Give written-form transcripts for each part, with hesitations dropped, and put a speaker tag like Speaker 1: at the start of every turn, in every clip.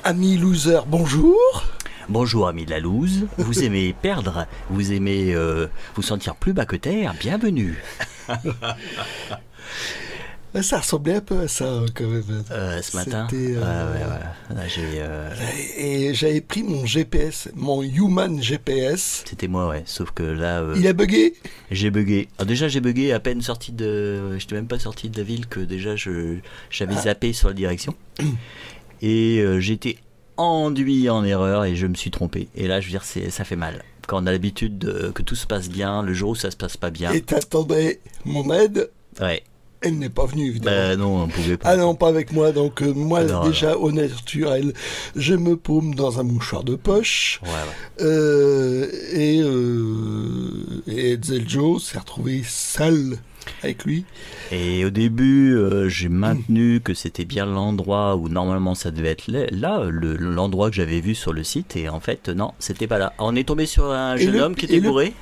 Speaker 1: Ami loser, bonjour.
Speaker 2: Bonjour ami de la loose, vous aimez perdre, vous aimez vous sentir plus bas que terre, bienvenue.
Speaker 1: Ça ressemblait un peu à ça quand même.
Speaker 2: Ce matin
Speaker 1: C'était,
Speaker 2: ouais. Là,
Speaker 1: Et j'avais pris mon GPS, mon Human GPS.
Speaker 2: C'était moi, ouais, sauf que là...
Speaker 1: Il a bugué.
Speaker 2: J'ai bugué. Alors déjà j'ai bugué à peine sorti de... J'étais même pas sorti de la ville que déjà j'avais zappé sur la direction. Et j'étais enduit en erreur et je me suis trompé. Et là je veux dire, ça fait mal. Quand on a l'habitude que tout se passe bien, le jour où ça se passe pas bien...
Speaker 1: Et t'attendais mon aide.
Speaker 2: Ouais.
Speaker 1: Elle n'est pas venue, évidemment.
Speaker 2: Non, on pouvait pas.
Speaker 1: Ah non, pas avec moi. Donc, moi,
Speaker 2: Non,
Speaker 1: déjà, au naturel, je me paume dans un mouchoir de poche.
Speaker 2: Ouais.
Speaker 1: Et Edsel Joe s'est retrouvé seul avec lui.
Speaker 2: Et au début, j'ai maintenu que c'était bien l'endroit où normalement ça devait être là, l'endroit que j'avais vu sur le site. Et en fait, non, c'était pas là. On est tombé sur un jeune homme qui était bourré.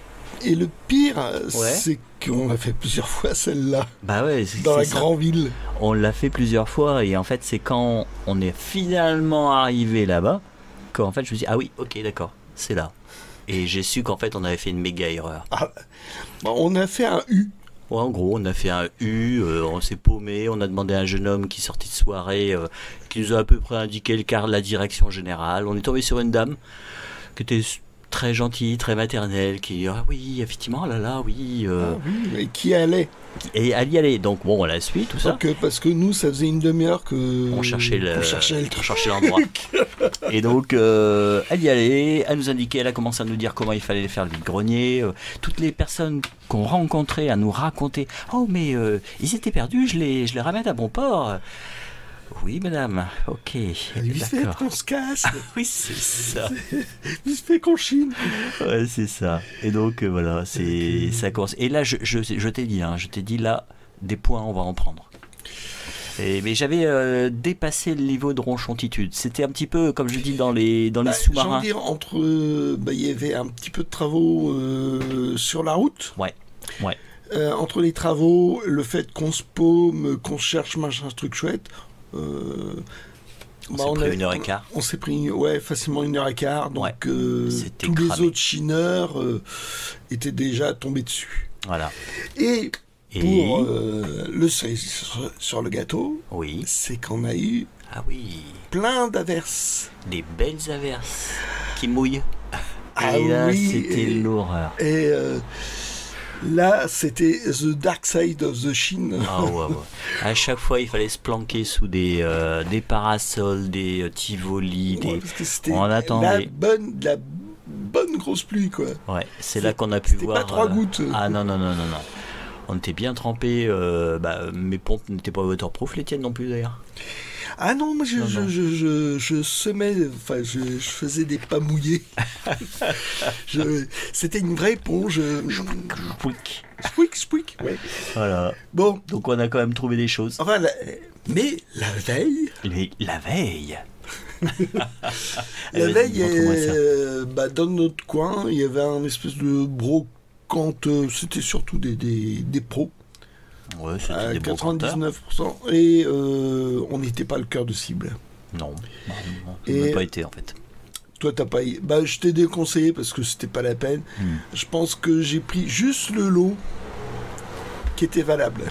Speaker 1: Et le pire, c'est qu'on l'a fait plusieurs fois celle-là.
Speaker 2: Bah ouais,
Speaker 1: dans la grande ville.
Speaker 2: On l'a fait plusieurs fois et en fait c'est quand on est finalement arrivé là-bas qu'en fait je me suis dit ah oui ok d'accord c'est là. Et j'ai su qu'en fait on avait fait une méga erreur.
Speaker 1: On a fait un U.
Speaker 2: Ouais, en gros on a fait un U, on s'est paumé, on a demandé à un jeune homme qui sortait de soirée qui nous a à peu près indiqué la direction générale. On est tombé sur une dame qui était très gentille, très maternelle, qui ah oui, effectivement, oui.
Speaker 1: Mais qui allait.
Speaker 2: Et elle y allait, donc bon, on la suit, tout ça.
Speaker 1: Parce que nous, ça faisait une demi-heure que...
Speaker 2: On cherchait l'endroit. Et donc, elle y allait, elle nous indiquait, elle a commencé à nous dire comment il fallait faire le vide-grenier. Toutes les personnes qu'on rencontrait à nous raconter, oh mais ils étaient perdus, je les ramène à bon port. Oui, madame, ok.
Speaker 1: Il fait qu'on se casse.
Speaker 2: Oui, c'est ça.
Speaker 1: Il se fait qu'on chine.
Speaker 2: Ouais, c'est ça. Et donc, voilà, ça commence. Et là, je t'ai dit, là, des points, on va en prendre. Mais j'avais dépassé le niveau de ronchontitude. C'était un petit peu, comme je dis, dans les sous-marins.
Speaker 1: Je veux dire, il y avait un petit peu de travaux sur la route.
Speaker 2: Ouais.
Speaker 1: Entre les travaux, le fait qu'on se paume, qu'on cherche machin, truc chouette...
Speaker 2: on s'est pris 1h15.
Speaker 1: On s'est pris facilement 1h15. Donc tous
Speaker 2: cramé.
Speaker 1: les autres chineurs étaient déjà tombés dessus.
Speaker 2: Voilà.
Speaker 1: Et pour le cerise sur le gâteau, c'est qu'on a eu plein d'averses.
Speaker 2: Des belles averses qui mouillent. C'était l'horreur.
Speaker 1: Et là, c'était The Dark Side of the Chine.
Speaker 2: Ah ouais. À chaque fois, il fallait se planquer sous des parasols, des Tivoli. On attendait.
Speaker 1: La bonne grosse pluie, quoi.
Speaker 2: Ouais, c'est là qu'on a pu voir.
Speaker 1: Pas 3 gouttes.
Speaker 2: Ah non. On était bien trempés. Mes pompes n'étaient pas waterproof, les tiennes non plus d'ailleurs.
Speaker 1: Ah non, moi je semais, je faisais des pas mouillés. C'était une vraie éponge. Spouic, ouais.
Speaker 2: Voilà.
Speaker 1: Bon.
Speaker 2: Donc on a quand même trouvé des choses.
Speaker 1: Enfin, mais la veille.
Speaker 2: La veille.
Speaker 1: Dans notre coin, il y avait un espèce de brocante. C'était surtout des pros.
Speaker 2: Ouais, c'était des
Speaker 1: 99%. Et on n'était pas le cœur de cible.
Speaker 2: Non, on n'a pas été en fait.
Speaker 1: Toi, t'as pas... je t'ai déconseillé parce que c'était pas la peine. Je pense que j'ai pris juste le lot qui était valable.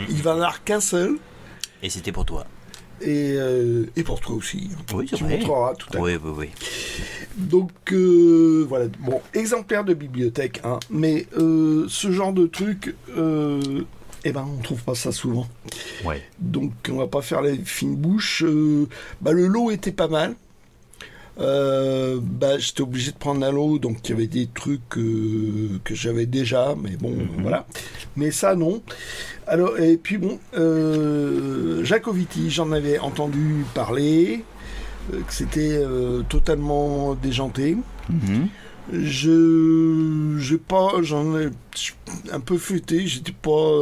Speaker 1: Il va en avoir qu'un seul.
Speaker 2: Et c'était pour toi.
Speaker 1: Et pour toi aussi.
Speaker 2: Oui, c'est
Speaker 1: tu
Speaker 2: vrai.
Speaker 1: montreras tout à l'heure.
Speaker 2: Oui.
Speaker 1: Donc, voilà. Bon, exemplaire de bibliothèque, hein. Mais ce genre de truc... on trouve pas ça souvent.
Speaker 2: Ouais.
Speaker 1: Donc on va pas faire les fines bouches. Le lot était pas mal. J'étais obligé de prendre un lot, donc il y avait des trucs que j'avais déjà, mais bon, voilà. Mais ça, non. Alors, et puis bon, Jacoviti, j'en avais entendu parler, que c'était totalement déjanté. J'en ai un peu fêté, j'étais pas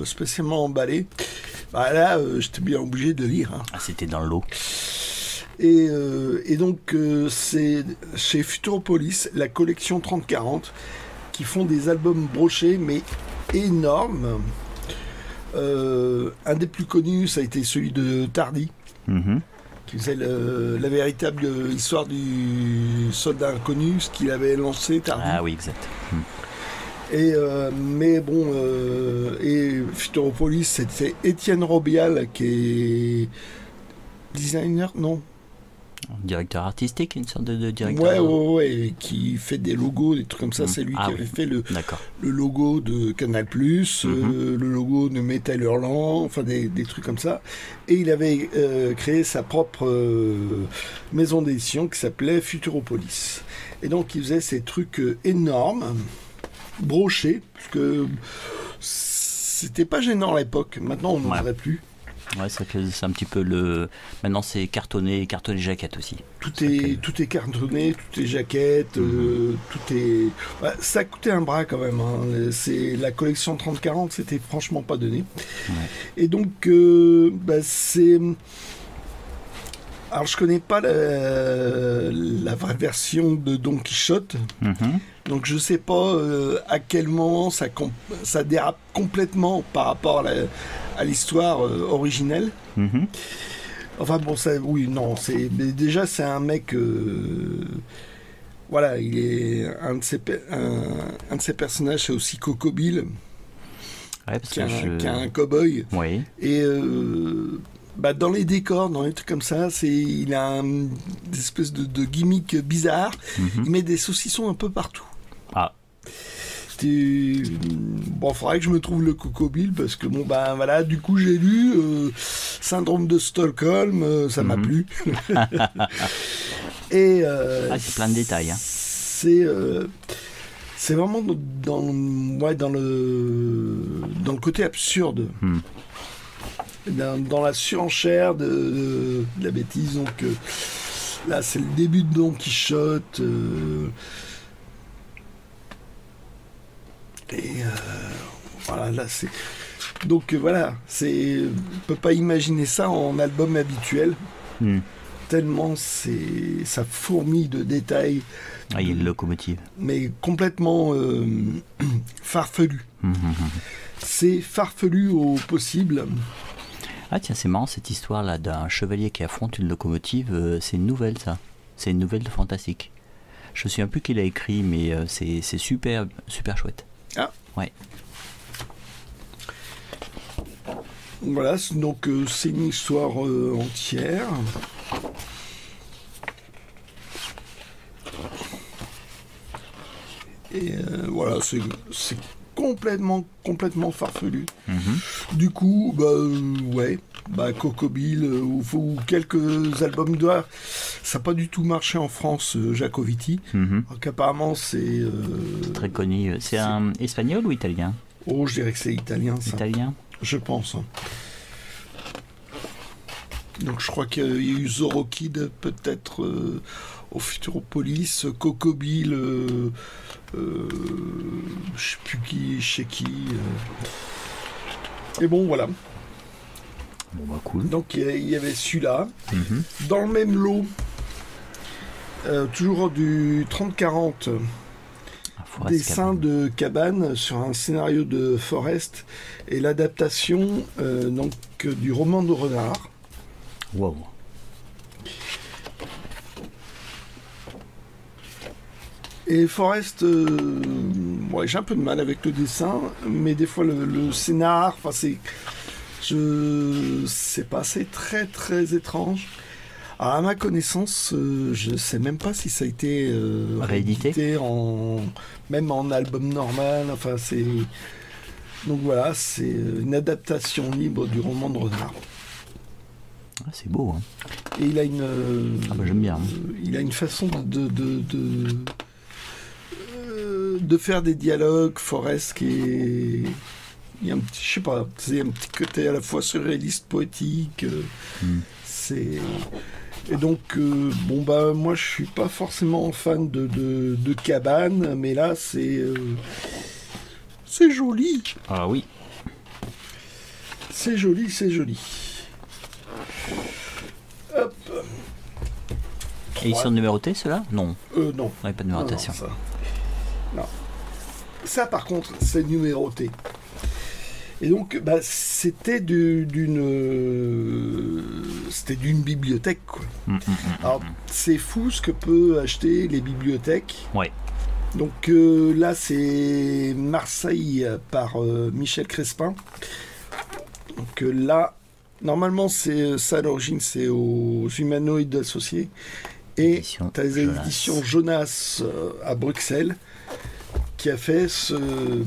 Speaker 1: spécialement emballé. Là, j'étais bien obligé de lire. Hein.
Speaker 2: C'était dans l'eau.
Speaker 1: Et donc, c'est chez Futuropolis, la collection 30-40, qui font des albums brochés, mais énormes. Un des plus connus, ça a été celui de Tardy. qui faisait la véritable histoire du soldat inconnu, ce qu'il avait lancé tardif.
Speaker 2: Ah oui, exact.
Speaker 1: Et mais bon, et Futuropolis, c'était Étienne Robial qui est designer, non?
Speaker 2: Directeur artistique, une sorte de directeur.
Speaker 1: Ouais, qui fait des logos, des trucs comme ça. C'est lui qui avait fait le logo de Canal+, le logo de Métal Hurlant, enfin des trucs comme ça. Et il avait créé sa propre maison d'édition qui s'appelait Futuropolis. Et donc il faisait ces trucs énormes, brochés, parce que c'était pas gênant à l'époque. Maintenant on n'oserait plus.
Speaker 2: Ouais, c'est un petit peu le. Maintenant, c'est cartonné jaquette aussi.
Speaker 1: Tout est cartonné, tout est jaquette, tout est. Bah, ça coûtait un bras quand même. Hein. C'est la collection 30-40, c'était franchement pas donné. Ouais. Et donc, c'est. Alors, je connais pas la vraie version de Don Quichotte. Donc, je sais pas à quel moment ça dérape complètement par rapport à l'histoire originelle. Enfin bon, déjà c'est un mec, voilà, il est un de ses personnages, c'est aussi Coco Bill, qui est un cow-boy.
Speaker 2: Oui.
Speaker 1: Et dans les décors, dans les trucs comme ça, il a des espèces de gimmicks bizarres. Il met des saucissons un peu partout.
Speaker 2: Ah.
Speaker 1: Bon, faudrait que je me trouve le Coco Bill parce que voilà, du coup j'ai lu Syndrome de Stockholm, ça m'a plu. Et
Speaker 2: c'est plein de détails. Hein.
Speaker 1: C'est vraiment dans le côté absurde, dans la surenchère de la bêtise. Donc là, c'est le début de Don Quichotte. Et voilà, là c'est. Donc voilà, on peut pas imaginer ça en album habituel. Tellement ça fourmille de détails.
Speaker 2: Ah, il y a une locomotive.
Speaker 1: Mais complètement farfelu. C'est farfelu au possible.
Speaker 2: Ah tiens, c'est marrant cette histoire là d'un chevalier qui affronte une locomotive. C'est une nouvelle ça. C'est une nouvelle de fantastique. Je ne sais plus qui l'a écrit, mais c'est super chouette.
Speaker 1: Ah.
Speaker 2: Ouais.
Speaker 1: Voilà, donc c'est une histoire entière. Et voilà, c'est complètement farfelu. Du coup, Coco Bill ou quelques albums d'art, ça n'a pas du tout marché en France, Jacoviti. Donc apparemment c'est
Speaker 2: très connu. C'est un espagnol ou italien?
Speaker 1: Oh, je dirais que c'est italien. Ça.
Speaker 2: Italien,
Speaker 1: je pense. Donc je crois qu'il y a eu Zorro Kid peut-être au Futuropolis, Coco Bill, je sais plus qui, chez qui. Et bon, voilà.
Speaker 2: Bon, cool.
Speaker 1: Donc il y avait celui-là. Dans le même lot, toujours du 30-40, dessin de Cabane sur un scénario de Forest et l'adaptation donc du roman de Renard.
Speaker 2: Wow.
Speaker 1: Et Forest, j'ai un peu de mal avec le dessin, mais des fois le scénar, c'est très très étrange. Alors, à ma connaissance, je sais même pas si ça a été réédité même en album normal. Enfin, donc voilà, c'est une adaptation libre du roman de Renard.
Speaker 2: Ah, c'est beau. Hein.
Speaker 1: Et il a
Speaker 2: j'aime bien.
Speaker 1: Il a une façon de faire des dialogues, Forest, qui est. Il y a un petit, je sais pas, c'est un petit côté à la fois surréaliste, poétique. Et donc, moi, je suis pas forcément fan de Cabane, mais là, c'est joli.
Speaker 2: Ah oui.
Speaker 1: C'est joli, c'est joli. Hop.
Speaker 2: Et ils sont numérotés, ceux-là? Non.
Speaker 1: Non.
Speaker 2: Il n'y a pas de numérotation.
Speaker 1: Non. Ça, par contre, c'est numéroté. Et donc, c'était d'une c'était d'une bibliothèque, quoi. Alors, c'est fou ce que peut acheter les bibliothèques.
Speaker 2: Ouais.
Speaker 1: Donc là, c'est Marseille par Michel Crespin. Donc là, normalement, c'est ça à l'origine, c'est aux Humanoïdes Associés. Et tu as les éditions Jonas à Bruxelles qui a fait cette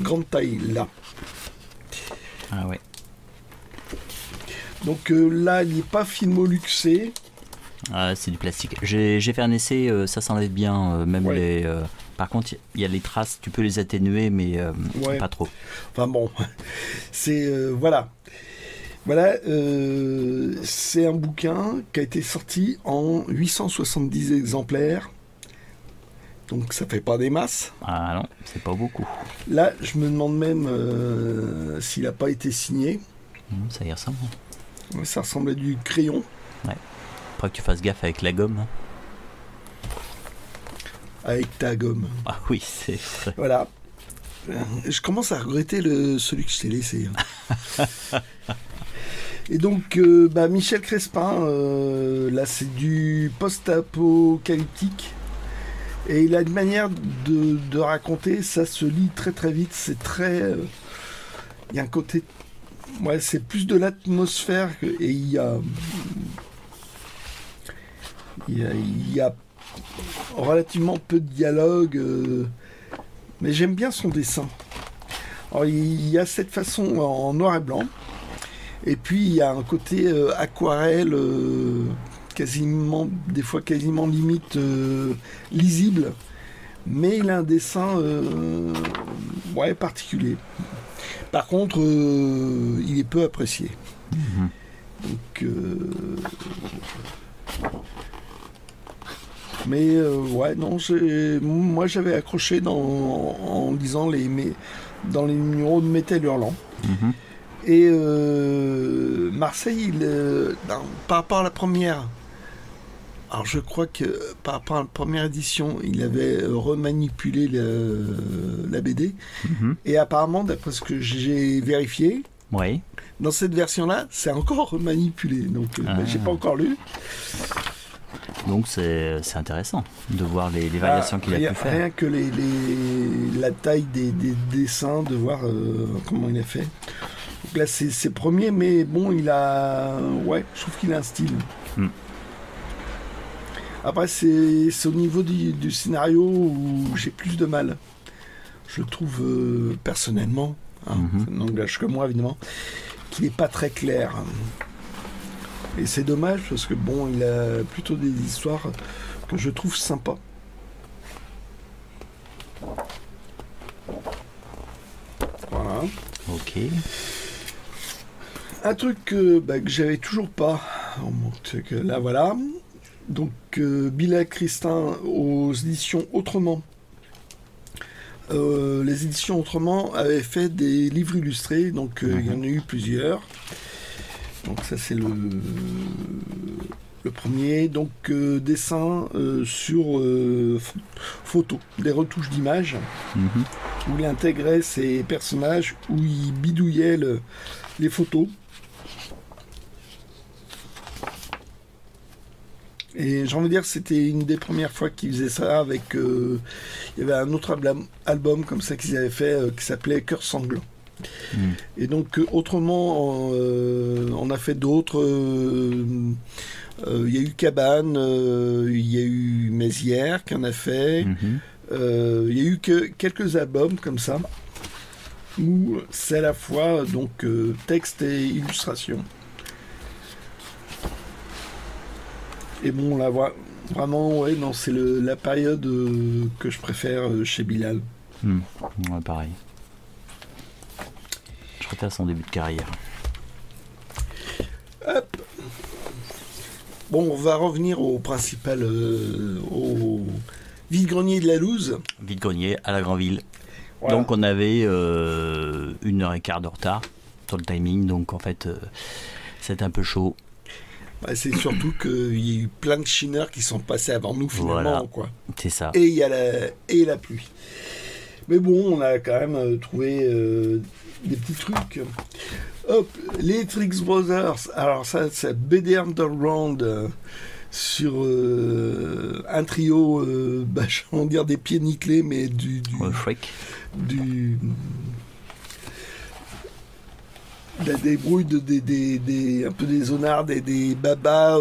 Speaker 1: grande taille-là.
Speaker 2: Ah ouais.
Speaker 1: Donc là, il n'est pas filmoluxé.
Speaker 2: Ah, c'est du plastique. J'ai fait un essai, ça s'enlève bien, même
Speaker 1: ouais.
Speaker 2: les. Par contre, il y a les traces, tu peux les atténuer, mais
Speaker 1: ouais.
Speaker 2: pas trop.
Speaker 1: Enfin bon, c'est voilà. Voilà, c'est un bouquin qui a été sorti en 870 exemplaires. Donc ça fait pas des masses.
Speaker 2: Ah non, c'est pas beaucoup.
Speaker 1: Là, je me demande même s'il n'a pas été signé.
Speaker 2: Ça y ressemble.
Speaker 1: Ça ressemble à du crayon.
Speaker 2: Ouais. Après que tu fasses gaffe avec la gomme.
Speaker 1: Avec ta gomme.
Speaker 2: Ah oui, c'est vrai.
Speaker 1: Voilà. Je commence à regretter celui que je t'ai laissé. Et donc, Michel Crespin, là, c'est du post-apocalyptique. Et il a une manière de raconter, ça se lit très très vite. C'est très... Il y a un côté... Ouais, c'est plus de l'atmosphère. Et il y a relativement peu de dialogue. Mais j'aime bien son dessin. Alors, il y a cette façon en noir et blanc. Et puis, il y a un côté aquarelle, des fois quasiment limite lisible. Mais il a un dessin particulier. Par contre, il est peu apprécié. Donc, mais non, moi j'avais accroché en lisant dans les numéros de Métal Hurlant. Et Marseille, par rapport à la première, alors je crois que par rapport à la première édition, il avait remanipulé la BD. Et apparemment, d'après ce que j'ai vérifié,
Speaker 2: oui.
Speaker 1: Dans cette version-là, c'est encore remanipulé. Donc, j'ai pas encore lu.
Speaker 2: Donc c'est intéressant de voir les variations qu'il a pu faire.
Speaker 1: Rien que la taille des dessins, de voir comment il a fait. Donc là, c'est premier, mais bon, il a... Ouais, je trouve qu'il a un style. Après, c'est au niveau du scénario où j'ai plus de mal. Je trouve, personnellement, ça n'engage que moi, évidemment, qu'il n'est pas très clair. Et c'est dommage, parce que, bon, il a plutôt des histoires que je trouve sympas. Voilà.
Speaker 2: Ok.
Speaker 1: Un truc que j'avais toujours pas. Là, voilà. Donc, Bilal Christin aux éditions Autrement. Les éditions Autrement avaient fait des livres illustrés, donc il y en a eu plusieurs. Donc ça c'est le premier. Donc dessin sur photo, des retouches d'images, où il intégrait ses personnages, où il bidouillait les photos. Et j'ai envie de dire que c'était une des premières fois qu'ils faisaient ça avec... il y avait un autre album comme ça qu'ils avaient fait qui s'appelait Cœur sanglant. Et donc autrement on a fait d'autres. Il y a eu Cabane, il y a eu Mézières qui en a fait. Il y a eu que quelques albums comme ça où c'est à la fois donc texte et illustration. Et bon, là, vraiment, ouais, non, c'est la période que je préfère chez Bilal.
Speaker 2: Ouais, pareil. Je préfère son début de carrière.
Speaker 1: Hop. Bon, on va revenir au principal, au vide-grenier de la Louse.
Speaker 2: Vide-grenier à la Granville.
Speaker 1: Voilà.
Speaker 2: Donc, on avait 1h15 de retard sur le timing. Donc, en fait, c'est un peu chaud.
Speaker 1: C'est surtout qu'il y a eu plein de chineurs qui sont passés avant nous finalement,
Speaker 2: voilà,
Speaker 1: quoi.
Speaker 2: C'est ça.
Speaker 1: Et il y a la pluie. Mais bon, on a quand même trouvé des petits trucs. Hop, les Trix Brothers. Alors ça, c'est BD Underground sur un trio, je vais en dire des pieds nickelés, mais la débrouille un peu des zonards et des babas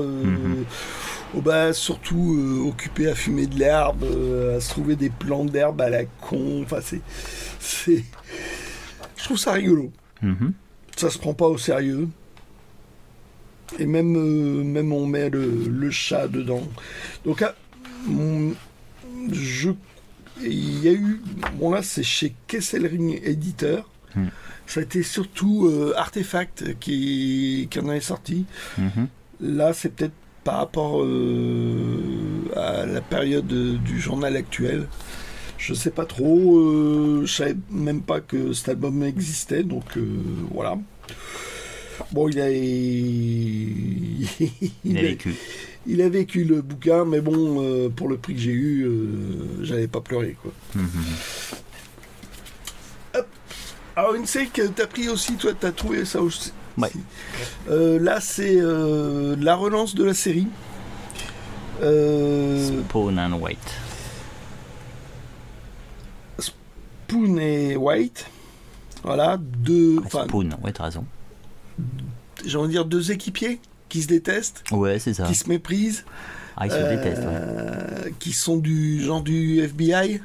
Speaker 1: surtout occupés à fumer de l'herbe, à se trouver des plantes d'herbe à la con. Enfin, je trouve ça rigolo. Ça se prend pas au sérieux. Et même on met le chat dedans. Donc il y a eu, bon là c'est chez Kesselring Éditeur. Ça a été surtout Artefact qui en est sorti. Là c'est peut-être par rapport à la période du journal actuel. Je sais pas trop, je savais même pas que cet album existait, donc voilà. Bon, il a
Speaker 2: vécu.
Speaker 1: Il a vécu le bouquin, mais bon, pour le prix que j'ai eu, j'allais pas pleurer, quoi. Hop. Alors, une série que t'as pris aussi, toi, t'as trouvé ça aussi.
Speaker 2: Ouais.
Speaker 1: Là, c'est la relance de la série.
Speaker 2: Spawn and White.
Speaker 1: Spawn et White. Voilà,
Speaker 2: Spawn, ouais, t'as raison.
Speaker 1: J'ai envie de dire 2 équipiers qui se détestent.
Speaker 2: Ouais, c'est ça.
Speaker 1: Qui se méprisent.
Speaker 2: Ils se détestent, ouais.
Speaker 1: Qui sont du genre du FBI.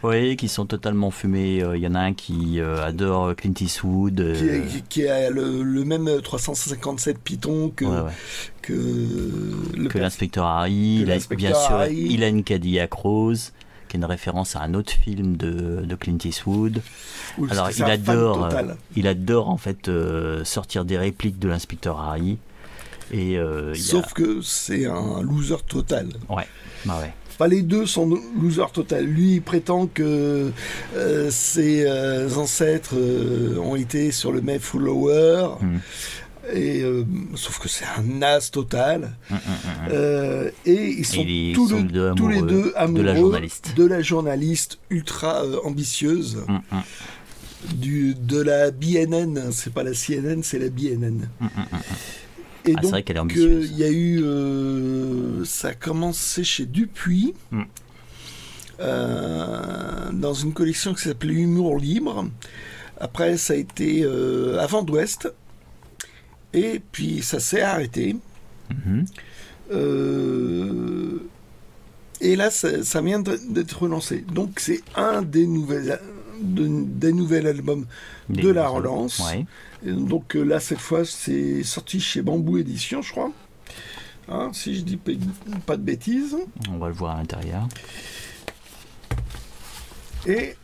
Speaker 2: Oui, qui sont totalement fumés. Il y en a un qui adore Clint Eastwood.
Speaker 1: Qui a le même 357 Python que
Speaker 2: l'inspecteur Harry. Bien sûr, Hélène Cadillac Rose, qui est une référence à un autre film de Clint Eastwood. Alors il adore en fait sortir des répliques de l'inspecteur Harry. Et
Speaker 1: sauf que c'est un loser total.
Speaker 2: Ouais.
Speaker 1: Enfin, les deux sont losers total. Lui, il prétend que ses ancêtres ont été sur le Mayflower. Et, sauf que c'est un as total. Et ils sont tous les deux amoureux de la journaliste ultra ambitieuse de la BNN. C'est pas la CNN, c'est la BNN. Et donc,
Speaker 2: c'est vrai qu'elle est ambitieuse.
Speaker 1: Il y a eu, ça a commencé chez Dupuis, dans une collection qui s'appelait Humour libre. Après, ça a été à Vent d'Ouest. Et puis, ça s'est arrêté. Et là, ça vient d'être relancé. Donc, c'est un des nouvelles albums de la relance. Ouais. Et donc là, cette fois, c'est sorti chez Bambou Édition, je crois. Hein, si je dis pas de bêtises.
Speaker 2: On va le voir à l'intérieur.
Speaker 1: Et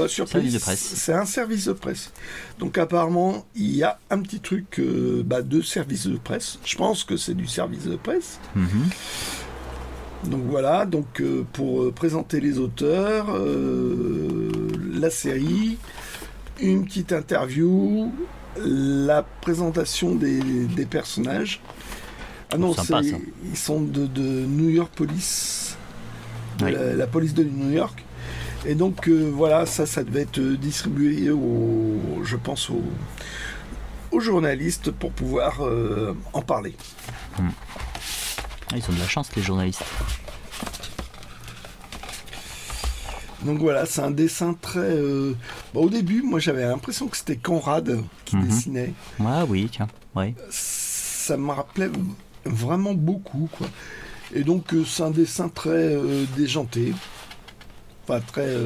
Speaker 1: surprise, c'est un service de presse. Donc apparemment, il y a un petit truc de service de presse. Je pense que c'est du service de presse. Donc voilà, pour présenter les auteurs, la série, une petite interview, la présentation des personnages. Ah non,
Speaker 2: sympa,
Speaker 1: ils sont de New York Police, la police de New York. Et donc voilà, ça devait être distribué je pense aux journalistes pour pouvoir en parler.
Speaker 2: Ils ont de la chance, les journalistes.
Speaker 1: Donc voilà, c'est un dessin très... au début, moi j'avais l'impression que c'était Conrad qui dessinait.
Speaker 2: Ah oui, tiens. Ouais.
Speaker 1: Ça me rappelait vraiment beaucoup, quoi. Et donc c'est un dessin très déjanté. Enfin, très...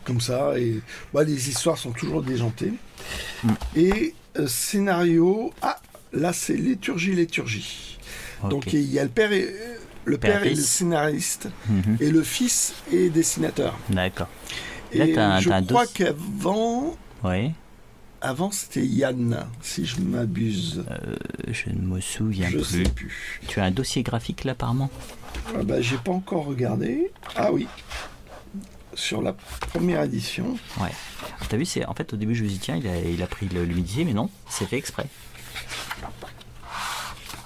Speaker 1: comme ça. Et les histoires sont toujours déjantées. Et scénario... Ah, là c'est Léturgie. Okay. Donc il y a le père et le scénariste et le fils est dessinateur.
Speaker 2: D'accord.
Speaker 1: Et là, je crois qu'avant, avant c'était Yann, si je m'abuse.
Speaker 2: Je ne me souviens plus.
Speaker 1: Je sais plus.
Speaker 2: Tu as un dossier graphique là apparemment.
Speaker 1: J'ai pas encore regardé. Ah oui. Sur la première édition.
Speaker 2: Ouais. T'as vu, en fait au début je me dis tiens, il a pris l'humidité, mais non, c'est fait exprès.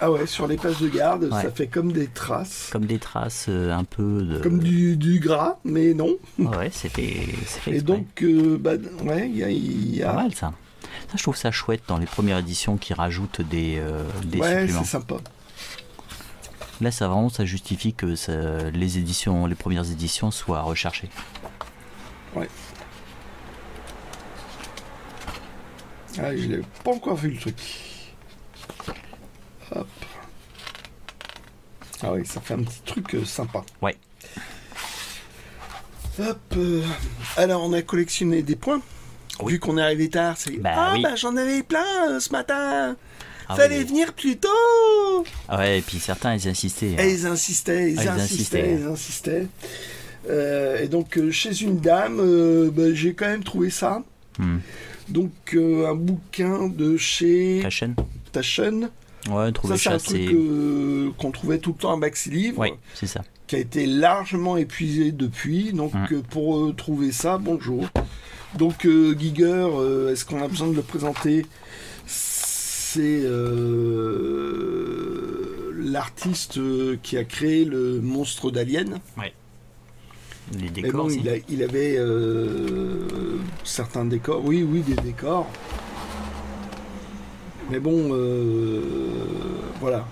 Speaker 1: Ah ouais, sur les pages de garde, ça fait comme des traces.
Speaker 2: Comme des traces un peu de...
Speaker 1: Comme du gras, mais non.
Speaker 2: Ouais, c'est fait exprès.
Speaker 1: Et donc, il y a...
Speaker 2: Pas mal ça. je trouve ça chouette dans les premières éditions qui rajoutent des
Speaker 1: Ouais,
Speaker 2: suppléments.
Speaker 1: c'est sympa.
Speaker 2: Là, ça justifie que les premières éditions soient recherchées.
Speaker 1: Ouais. Ah, je l'ai pas encore vu le truc. Hop. Ah oui, ça fait un petit truc sympa.
Speaker 2: Ouais.
Speaker 1: Hop. Alors, on a collectionné des points.
Speaker 2: Oui.
Speaker 1: Vu qu'on est arrivé tard, c'est...
Speaker 2: Oui.
Speaker 1: J'en avais plein ce matin.
Speaker 2: Ah
Speaker 1: Fallait
Speaker 2: oui.
Speaker 1: venir plus tôt.
Speaker 2: Ah ouais, et puis certains, ils insistaient.
Speaker 1: Et ils insistaient. Et donc, chez une dame, j'ai quand même trouvé ça. Donc, un bouquin de chez Taschen.
Speaker 2: Ouais, trouvé
Speaker 1: Ça, c'est un truc qu'on trouvait tout le temps à Maxi Livre.
Speaker 2: Oui, c'est ça.
Speaker 1: Qui a été largement épuisé depuis. Donc, pour trouver ça, bonjour. Donc, Giger, est-ce qu'on a besoin de le présenter? C'est l'artiste qui a créé le monstre d'Alien.
Speaker 2: Ouais. Les décors.
Speaker 1: Mais bon, il avait certains décors. Oui, des décors. Mais bon, voilà.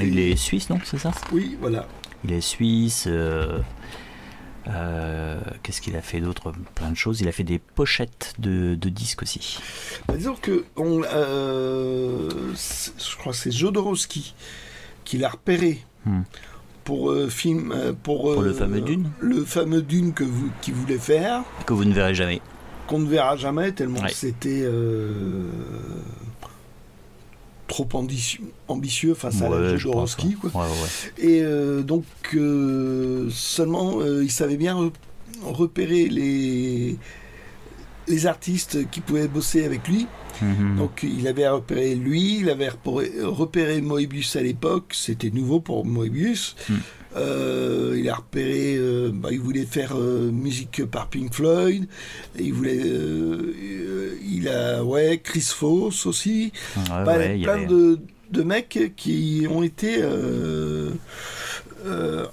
Speaker 2: Il est suisse, non? C'est ça?
Speaker 1: Oui, voilà.
Speaker 2: Il est suisse. Qu'est-ce qu'il a fait d'autre? Plein de choses. Il a fait des pochettes de disques aussi.
Speaker 1: Disons que je crois que c'est Jodorowsky qui l'a repéré pour le fameux Dune. Le fameux Dune qu'il voulait faire.
Speaker 2: Que vous ne verrez jamais.
Speaker 1: Qu'on ne verra jamais tellement c'était trop ambitieux face à la Jodorowsky. Et donc seulement il savait bien repérer les artistes qui pouvaient bosser avec lui. Donc il avait repéré lui, il avait repéré Moebius à l'époque, c'était nouveau pour Moebius. Il a repéré, il voulait faire musique par Pink Floyd, il a Chris Foss aussi, plein de mecs qui ont été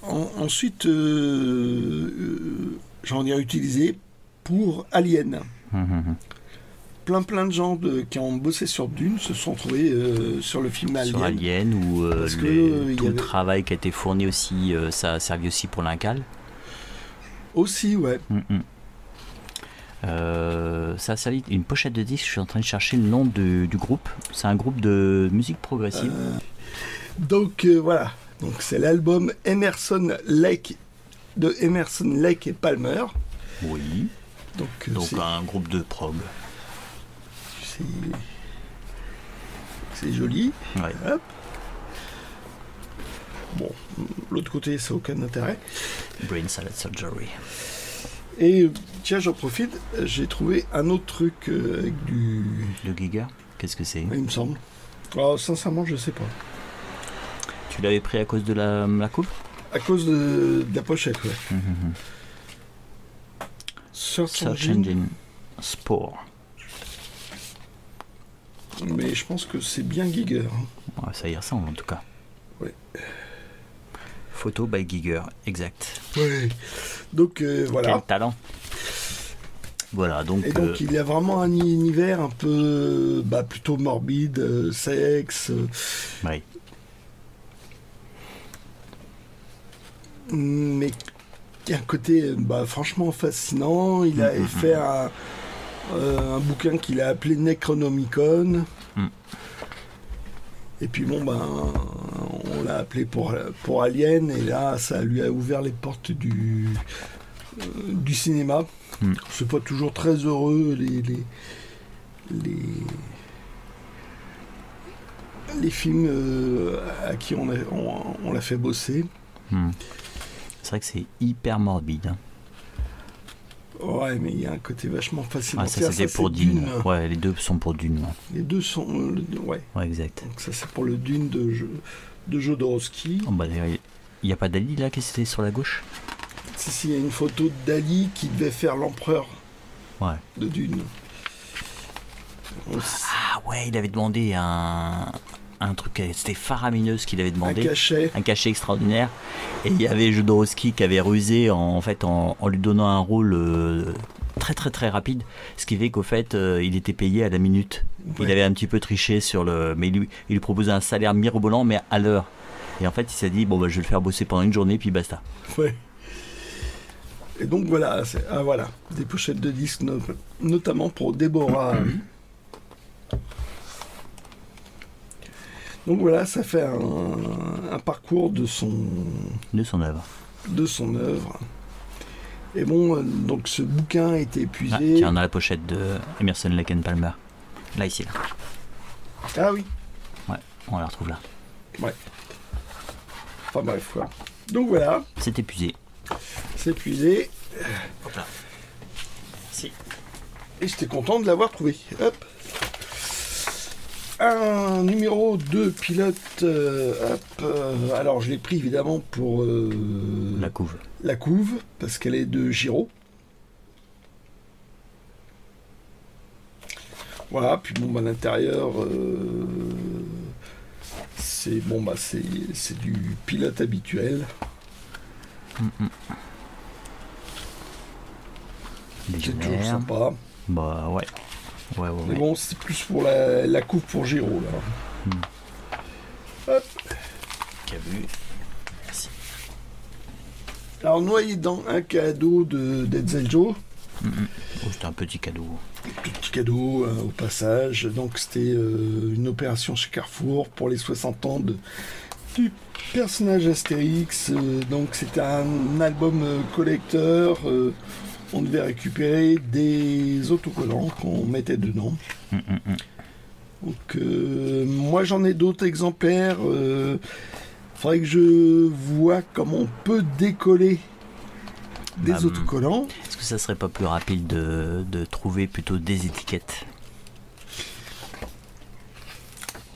Speaker 1: ensuite j'en ai utilisé pour Alien. Plein de gens qui ont bossé sur Dune se sont trouvés sur le film Alien.
Speaker 2: Sur Alien, ou le travail qui a été fourni aussi, ça a servi aussi pour l'Incal.
Speaker 1: Aussi, ouais.
Speaker 2: Ça a servi une pochette de disque. Je suis en train de chercher le nom du groupe. C'est un groupe de musique progressive.
Speaker 1: Donc voilà. Donc c'est l'album Emerson, Lake et Palmer.
Speaker 2: Oui. Donc un groupe de prog.
Speaker 1: C'est joli.
Speaker 2: Ouais.
Speaker 1: Hop. Bon, l'autre côté, ça n'a aucun intérêt.
Speaker 2: Brain Salad Surgery.
Speaker 1: Et tiens, j'en profite, j'ai trouvé un autre truc avec du...
Speaker 2: Le Giger. Qu'est-ce que c'est?
Speaker 1: Il me semble. Alors, sincèrement, je sais pas.
Speaker 2: Tu l'avais pris à cause de la coupe?
Speaker 1: À cause de la pochette, ouais.
Speaker 2: Search Engine Spore.
Speaker 1: Mais je pense que c'est bien Giger.
Speaker 2: Ouais, ça y ressemble en tout cas.
Speaker 1: Ouais.
Speaker 2: Photo by Giger, exact.
Speaker 1: Ouais. Donc voilà.
Speaker 2: Quel talent. Voilà, donc.
Speaker 1: Et donc il y a vraiment un univers un peu plutôt morbide, sexe.
Speaker 2: Oui.
Speaker 1: Mais il y a un côté franchement fascinant. Il a fait un bouquin qu'il a appelé Necronomicon. Et puis bon, on l'a appelé pour Alien, et là, ça lui a ouvert les portes du cinéma. C'est pas toujours très heureux, les films à qui on l'a fait bosser.
Speaker 2: C'est vrai que c'est hyper morbide. Hein.
Speaker 1: Ouais, mais il y a un côté vachement fascinant.
Speaker 2: Ah, ça c'était pour Dune. Ouais, les deux sont pour Dune.
Speaker 1: Les deux sont... ouais,
Speaker 2: exact.
Speaker 1: Donc ça c'est pour le Dune de Jodorowsky.
Speaker 2: Oh, il n'y a pas Dali là qui c'était sur la gauche?
Speaker 1: Si, il y a une photo de Dali qui devait faire l'empereur de Dune.
Speaker 2: Ah ouais, il avait demandé un truc, c'était faramineux ce qu'il avait demandé. Un cachet extraordinaire. Et il y avait Jodorowsky qui avait rusé en lui donnant un rôle très très très rapide, ce qui fait qu'au fait il était payé à la minute.
Speaker 1: Ouais.
Speaker 2: Il avait un petit peu triché sur le, mais il lui proposait un salaire mirobolant mais à l'heure. Et en fait il s'est dit bon bah je vais le faire bosser pendant une journée puis basta.
Speaker 1: Ouais. Et donc voilà, voilà, des pochettes de disques, notamment pour Déborah. Donc voilà, ça fait un parcours de son
Speaker 2: œuvre.
Speaker 1: Et bon, donc ce bouquin a été épuisé.
Speaker 2: Ah, tiens, on a la pochette de Emerson Lake and Palmer. Là, ici, là.
Speaker 1: Ah oui.
Speaker 2: Ouais, on la retrouve là.
Speaker 1: Ouais. Enfin bref, quoi. Donc voilà.
Speaker 2: C'est épuisé.
Speaker 1: C'est épuisé.
Speaker 2: Hop là. Si.
Speaker 1: Et j'étais content de l'avoir trouvé. Hop. Un numéro 2 pilote. Alors je l'ai pris évidemment pour
Speaker 2: la couve.
Speaker 1: La couve, parce qu'elle est de Giraud. Voilà, puis bon, à l'intérieur, c'est du pilote habituel. C'est toujours sympa.
Speaker 2: Bah ouais.
Speaker 1: Mais bon, c'est plus pour la couve pour Giraud, là. Hop.
Speaker 2: Qu'a vu. Merci.
Speaker 1: Alors, noyé dans un cadeau d'Edsel Joe.
Speaker 2: C'était un petit cadeau.
Speaker 1: Petit cadeau au passage. Donc, c'était une opération chez Carrefour pour les 60 ans du personnage Astérix. Donc, c'était un album collecteur. On devait récupérer des autocollants qu'on mettait dedans. Donc, moi, j'en ai d'autres exemplaires. Faudrait que je vois comment on peut décoller des autocollants.
Speaker 2: Est-ce que ça serait pas plus rapide de trouver plutôt des étiquettes?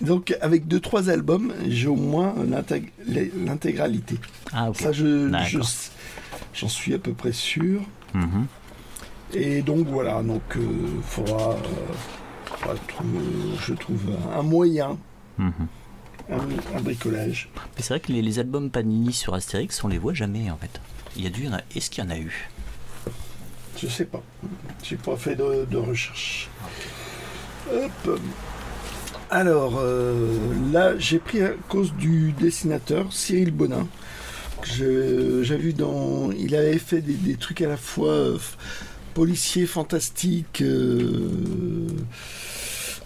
Speaker 1: Donc avec 2-3 albums, j'ai au moins l'intégralité.
Speaker 2: Ah ok.
Speaker 1: Ça, j'en suis à peu près sûr. Et donc voilà, donc faudra je trouve un moyen. Un bricolage.
Speaker 2: Mais c'est vrai que les albums Panini sur Astérix, on les voit jamais en fait. Est-ce qu'il y en a eu?
Speaker 1: Je sais pas. J'ai pas fait de recherche. Hop. Alors là, j'ai pris à cause du dessinateur Cyril Bonin. J'ai vu il avait fait des trucs à la fois policiers fantastiques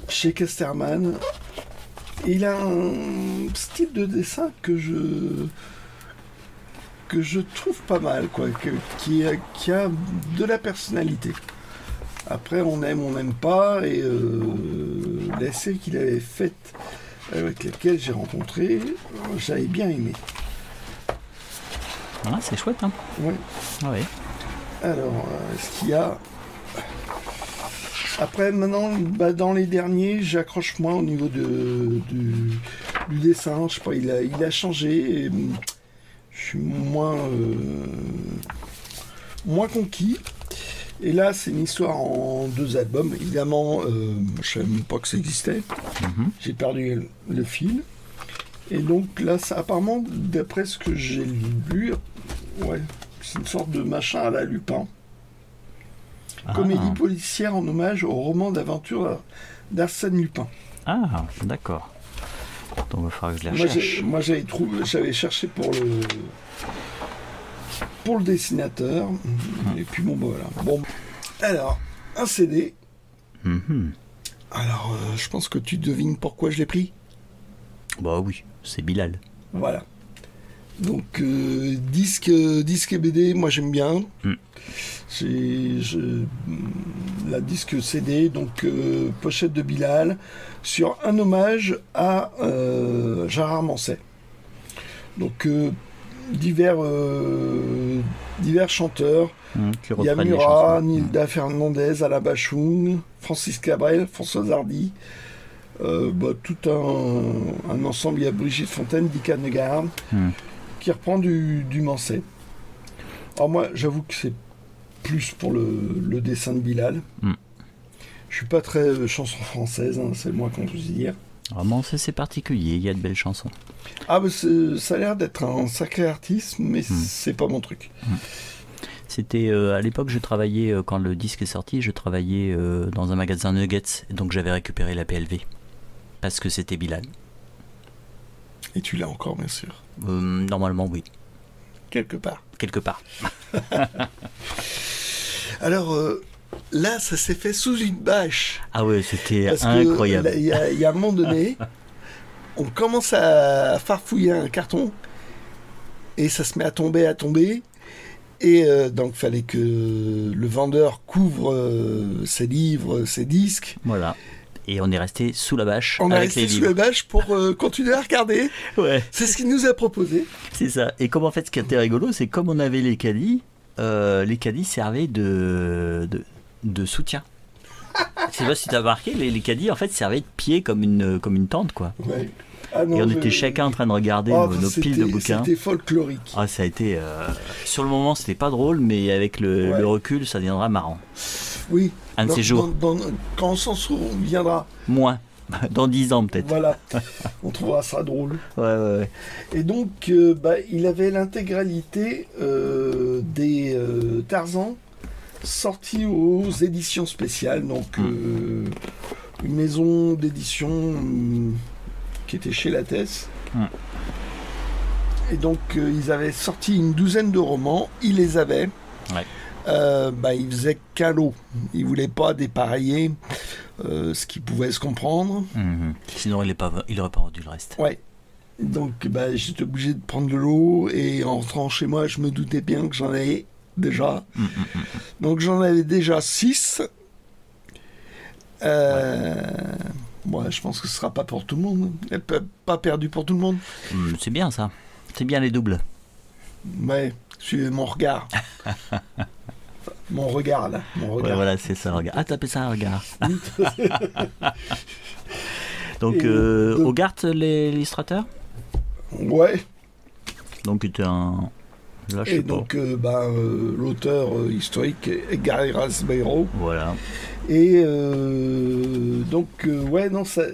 Speaker 1: chez Casterman. Il a un style de dessin que je trouve pas mal, quoi, qui a de la personnalité. Après, on aime, on n'aime pas, et la série qu'il avait faite avec laquelle j'ai rencontré, j'avais bien aimé.
Speaker 2: Ah, c'est chouette, hein.
Speaker 1: Ouais.
Speaker 2: Ah ouais.
Speaker 1: Alors, ce qu'il y a... Après, maintenant, dans les derniers, j'accroche moins au niveau du dessin. Je sais pas, il a changé. Et je suis moins conquis. Et là, c'est une histoire en 2 albums. Évidemment, je savais même pas que ça existait. J'ai perdu le fil. Et donc là, apparemment, d'après ce que j'ai lu, ouais, c'est une sorte de machin à la Lupin. Comédie policière en hommage au roman d'aventure d'Arsène Lupin.
Speaker 2: Ah, d'accord. Donc il va falloir que je les recherche.
Speaker 1: Moi, j'avais cherché pour le dessinateur. Et puis bon, voilà. Bon, alors, un CD. Alors, je pense que tu devines pourquoi je l'ai pris.
Speaker 2: Bah oui, c'est Bilal.
Speaker 1: Voilà. Donc, disque et BD, moi j'aime bien. La disque CD, donc pochette de Bilal, sur un hommage à Gérard Manset. Donc, divers chanteurs. Il y a Murat, Nilda Fernandez, Alain Bachung, Francis Cabrel, Françoise Hardy. Tout un ensemble. Il y a Brigitte Fontaine, Dick Hanegaard, qui reprend du Manset. Alors moi, j'avoue que c'est plus pour le dessin de Bilal. Je suis pas très chanson française, hein, c'est le moins qu'on puisse dire.
Speaker 2: Vraiment, c'est particulier, il y a de belles chansons.
Speaker 1: Ah, ça a l'air d'être un sacré artiste, mais c'est pas mon truc.
Speaker 2: c'était à l'époque, je travaillais, quand le disque est sorti, je travaillais dans un magasin Nuggets, donc j'avais récupéré la PLV. Parce que c'était Bilal.
Speaker 1: Et tu l'as encore, bien sûr.
Speaker 2: Normalement, oui.
Speaker 1: Quelque part.
Speaker 2: Quelque part.
Speaker 1: Alors, là, ça s'est fait sous une bâche.
Speaker 2: Ah ouais, c'était
Speaker 1: Parce
Speaker 2: incroyable.
Speaker 1: Il y a un moment donné, on commence à farfouiller un carton, et ça se met à tomber. Et donc, il fallait que le vendeur couvre ses livres, ses disques.
Speaker 2: Voilà. Et on est resté sous la bâche.
Speaker 1: On est
Speaker 2: avec
Speaker 1: resté
Speaker 2: les
Speaker 1: sous
Speaker 2: livres.
Speaker 1: la bâche pour continuer à regarder.
Speaker 2: Ouais.
Speaker 1: C'est ce qu'il nous a proposé.
Speaker 2: C'est ça. Et comme en fait, ce qui était rigolo, c'est comme on avait les caddies servaient de soutien. Je sais pas si tu as remarqué, les caddies en fait servaient de pied comme une tente, quoi.
Speaker 1: Ouais. Ah non,
Speaker 2: et on était chacun en train de regarder nos piles de bouquins.
Speaker 1: C'était folklorique.
Speaker 2: Ah, ça a été. Sur le moment, c'était pas drôle, mais avec le recul, ça deviendra marrant.
Speaker 1: Oui.
Speaker 2: Un de ces jours.
Speaker 1: Quand on s'en souviendra.
Speaker 2: Moins. Dans 10 ans, peut-être.
Speaker 1: Voilà. On trouvera ça drôle.
Speaker 2: Ouais.
Speaker 1: Et donc, il avait l'intégralité des Tarzan sortis aux éditions spéciales. Donc, une maison d'édition qui était chez Lattès. Et donc, ils avaient sorti une douzaine de romans. Ils les avaient.
Speaker 2: Ouais.
Speaker 1: Ils faisaient qu'un lot. Ils ne voulaient pas dépareiller, ce qui pouvait se comprendre.
Speaker 2: Sinon, il n'aurait pas vendu le reste.
Speaker 1: Ouais. Donc, j'étais obligé de prendre de l'eau. Et en rentrant chez moi, je me doutais bien que j'en avais déjà. Donc, j'en avais déjà 6. Moi, je pense que ce sera pas pour tout le monde. Pas perdu pour tout le monde.
Speaker 2: C'est bien ça. C'est bien les doubles.
Speaker 1: Ouais, suivez mon regard. Mon regard, là. Mon regard.
Speaker 2: Ouais, voilà, c'est ça, regard. Ah, t'appelles ça un regard. Donc, Hogarth, l'illustrateur.
Speaker 1: Ouais.
Speaker 2: Donc, c'était un... Là, je sais
Speaker 1: et donc, l'auteur historique est Gary Rasbeyro.
Speaker 2: Voilà.
Speaker 1: Et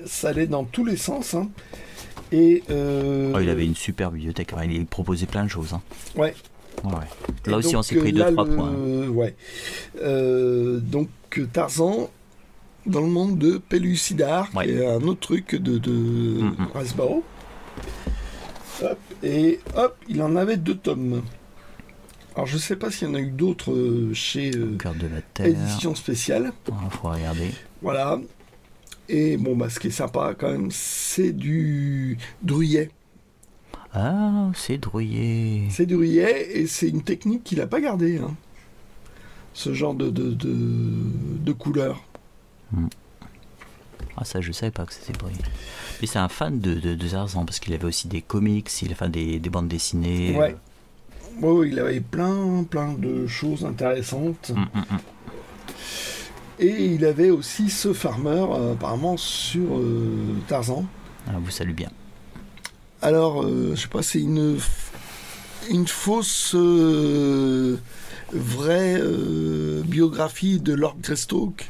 Speaker 1: ça allait dans tous les sens. Hein. Et,
Speaker 2: il avait une super bibliothèque. Il proposait plein de choses. Hein.
Speaker 1: Ouais.
Speaker 2: Là aussi, on s'est pris 2-3 points.
Speaker 1: Ouais. Donc, Tarzan, dans le monde de Pellucidar, qui est un autre truc de Rasbeyro. Et hop, il en avait 2 tomes. Alors, je ne sais pas s'il y en a eu d'autres chez
Speaker 2: Cœur de la Terre.
Speaker 1: Édition spéciale.
Speaker 2: Il faut regarder.
Speaker 1: Voilà. Et ce qui est sympa quand même, c'est du Druyet.
Speaker 2: Ah, c'est Druyet.
Speaker 1: C'est Druyet, et c'est une technique qu'il n'a pas gardée. Hein. Ce genre de couleur.
Speaker 2: Ah, ça, je ne savais pas que c'était Druyet. Mais c'est un fan de Tarzan, parce qu'il avait aussi des comics, il a fait des bandes dessinées.
Speaker 1: Ouais. Ouais, il avait plein de choses intéressantes. Et il avait aussi ce farmer, apparemment, sur Tarzan.
Speaker 2: Ah, vous salue bien.
Speaker 1: Alors, je sais pas, c'est une fausse vraie biographie de Lord Greystoke.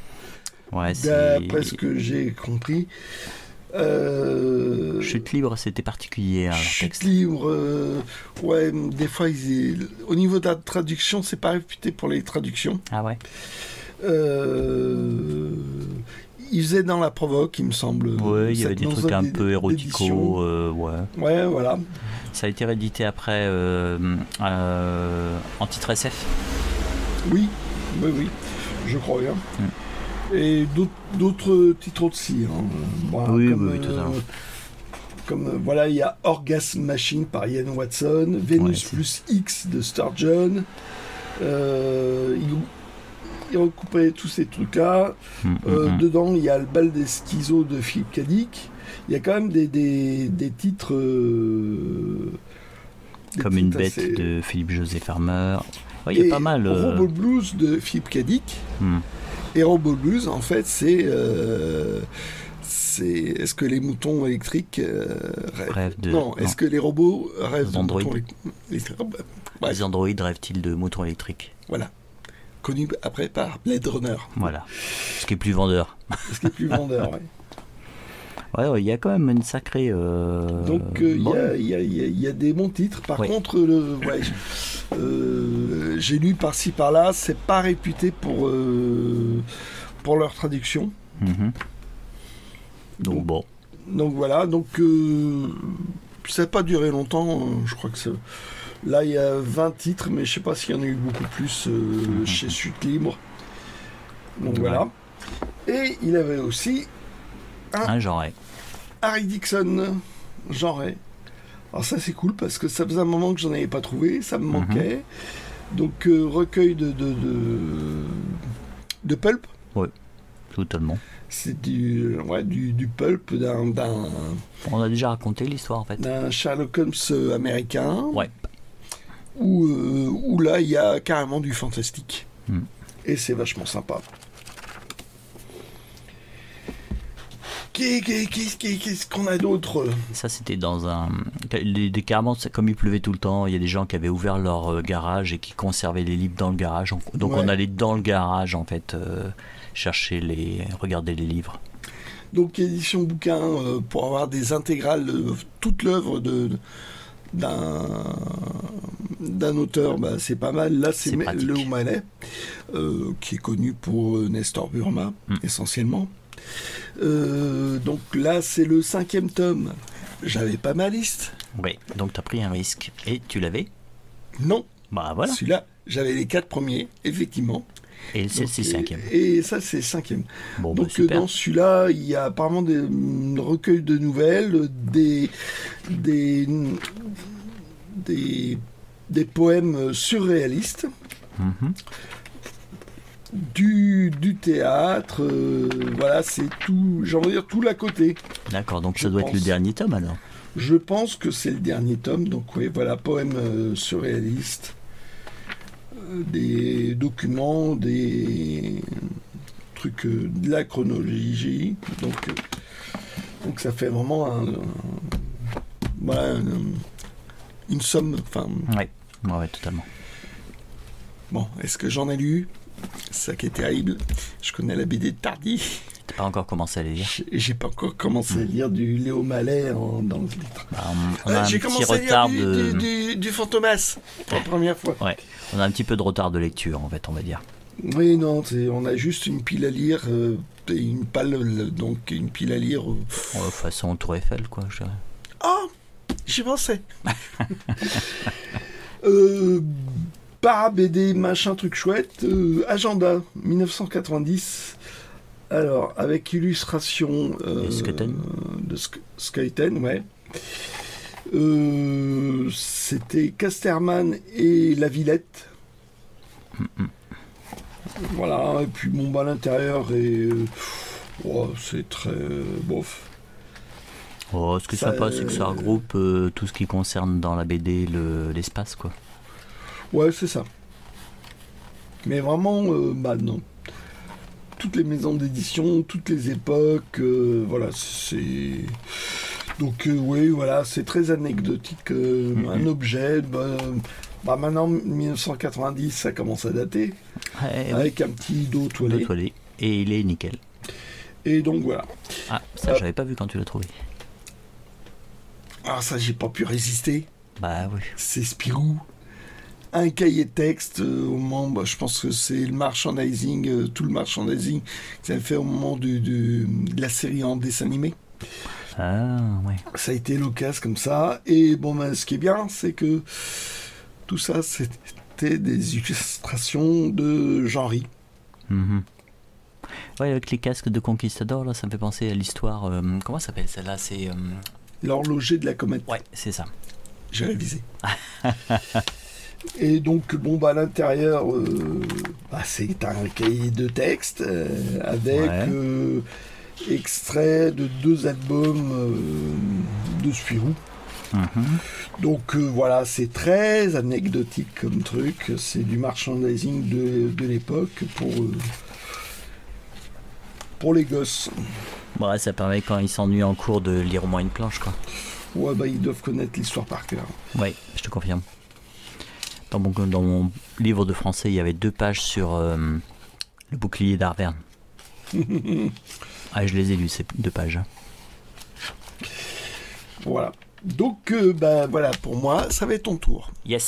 Speaker 2: Ouais,
Speaker 1: d'après ce que j'ai compris.
Speaker 2: Chute libre, c'était particulier.
Speaker 1: Chute libre, des fois, au niveau de la traduction, c'est pas réputé pour les traductions.
Speaker 2: Ah ouais.
Speaker 1: Il faisait dans la provoque, il me semble.
Speaker 2: Ouais, il y avait des trucs un peu érotico.
Speaker 1: Ouais, voilà.
Speaker 2: Ça a été réédité après en titre SF.
Speaker 1: Oui, je crois bien. Et d'autres titres aussi. Hein. Voilà,
Speaker 2: oui, totalement.
Speaker 1: Comme il y a Orgasm Machine par Ian Watson, Vénus plus X de Sturgeon. Il recoupait tous ces trucs-là. Dedans, il y a le bal des schizos de Philippe Cadic. Il y a quand même des titres.
Speaker 2: Comme une bête de Philippe José Farmer. Il y a pas mal.
Speaker 1: Robo Blues de Philippe Cadic. Et Robo Blues, en fait, c'est est-ce que les moutons électriques rêvent de... Non, est-ce que les robots rêvent de moutons électriques?
Speaker 2: Les androïdes rêvent-ils de moutons électriques?
Speaker 1: Voilà. Connu après par Blade Runner.
Speaker 2: Voilà. Ce qui est plus vendeur.
Speaker 1: Ce qui est plus vendeur, oui.
Speaker 2: Ouais, il y a quand même une sacrée.
Speaker 1: Donc il y a des bons titres. Par contre, j'ai lu par-ci par-là, c'est pas réputé pour leur traduction.
Speaker 2: Donc bon.
Speaker 1: Donc voilà, ça n'a pas duré longtemps, je crois que là il y a 20 titres, mais je sais pas s'il y en a eu beaucoup plus chez Sud Libre. Donc voilà. Et il avait aussi
Speaker 2: un Jeanret.
Speaker 1: Harry Dixon, Jeanret. Alors ça c'est cool parce que ça faisait un moment que j'en avais pas trouvé, ça me manquait. Donc recueil de pulp.
Speaker 2: Oui, totalement.
Speaker 1: C'est du pulp d'un...
Speaker 2: On a déjà raconté l'histoire en fait.
Speaker 1: D'un Sherlock Holmes américain.
Speaker 2: Ouais.
Speaker 1: Où là il y a carrément du fantastique. Et c'est vachement sympa. Qu'est-ce qu'on a d'autre?
Speaker 2: Ça, c'était dans un... Carrément, comme il pleuvait tout le temps, il y a des gens qui avaient ouvert leur garage et qui conservaient les livres dans le garage. Donc on allait dans le garage, en fait, regarder les livres.
Speaker 1: Donc édition bouquin, pour avoir des intégrales, toute l'œuvre d'un auteur, c'est pas mal. Là, c'est Léo Mallet, qui est connu pour Nestor Burma, essentiellement. Donc là, c'est le 5e tome. J'avais pas ma liste.
Speaker 2: Oui, donc tu as pris un risque. Et tu l'avais?
Speaker 1: Non.
Speaker 2: Bah voilà.
Speaker 1: Celui-là, j'avais les 4 premiers, effectivement.
Speaker 2: Et c'est le 5e.
Speaker 1: Et ça, c'est le 5e.
Speaker 2: Bon,
Speaker 1: donc dans celui-là, il y a apparemment des recueils de nouvelles, des poèmes surréalistes. Du théâtre, voilà, c'est tout, j'ai envie de dire tout l'à côté.
Speaker 2: D'accord, donc ça doit être le dernier tome alors.
Speaker 1: Je pense que c'est le dernier tome, donc oui, voilà, poèmes surréalistes, des documents, des trucs, de la chronologie, donc ça fait vraiment une somme, enfin.
Speaker 2: Ouais, totalement.
Speaker 1: Bon, est-ce que j'en ai lu? C'est ça qui est terrible. Je connais la BD de Tardy.
Speaker 2: T'as pas encore commencé à les lire?
Speaker 1: J'ai pas encore commencé à lire du Léo Mallet dans le titre.
Speaker 2: On a
Speaker 1: j'ai commencé à lire du Fantomas pour la première fois.
Speaker 2: Ouais, on a un petit peu de retard de lecture en fait, on va dire.
Speaker 1: Oui, non, on a juste une pile à lire, une pile à lire.
Speaker 2: Façon Tour Eiffel, quoi, je dirais.
Speaker 1: Oh, j'y pensais. Para BD, machin truc chouette, Agenda 1990. Alors, avec illustration de Skeuten, ouais. C'était Casterman et La Villette. Voilà, et puis à l'intérieur, c'est très bof.
Speaker 2: Ce qui est sympa, c'est que ça regroupe tout ce qui concerne dans la BD l'espace, quoi.
Speaker 1: Ouais, c'est ça. Mais vraiment, non. Toutes les maisons d'édition, toutes les époques, voilà, c'est... Donc, oui, voilà, c'est très anecdotique. Un objet, maintenant, 1990, ça commence à dater. Avec un petit dos toilé.
Speaker 2: Et il est nickel.
Speaker 1: Et donc, voilà.
Speaker 2: Ah, ça, j'avais pas vu quand tu l'as trouvé.
Speaker 1: Ah, ça, j'ai pas pu résister.
Speaker 2: Bah oui.
Speaker 1: C'est Spirou. Un cahier de texte au moment, je pense que c'est le merchandising, tout le merchandising que ça a fait au moment de la série en dessin animé.
Speaker 2: Ah, ouais.
Speaker 1: Ça a été l'occasion comme ça. Et ce qui est bien, c'est que tout ça, c'était des illustrations de Jean-Ry.
Speaker 2: Ouais, avec les casques de Conquistador, là, ça me fait penser à l'histoire. Comment ça s'appelle celle-là? C'est
Speaker 1: L'horloger de la comète.
Speaker 2: Ouais, c'est ça.
Speaker 1: J'ai révisé. Et donc, à l'intérieur, c'est un cahier de texte avec extrait de 2 albums de Spirou. Donc voilà, c'est très anecdotique comme truc. C'est du merchandising de l'époque pour les gosses.
Speaker 2: Ouais, ça permet quand ils s'ennuient en cours de lire au moins une planche, quoi.
Speaker 1: Ouais, ils doivent connaître l'histoire par cœur.
Speaker 2: Ouais, je te confirme. Dans mon livre de français, il y avait 2 pages sur le bouclier d'Arverne. Je les ai lues, ces 2 pages.
Speaker 1: Voilà. Donc, voilà, pour moi, ça va être ton tour.
Speaker 2: Yes.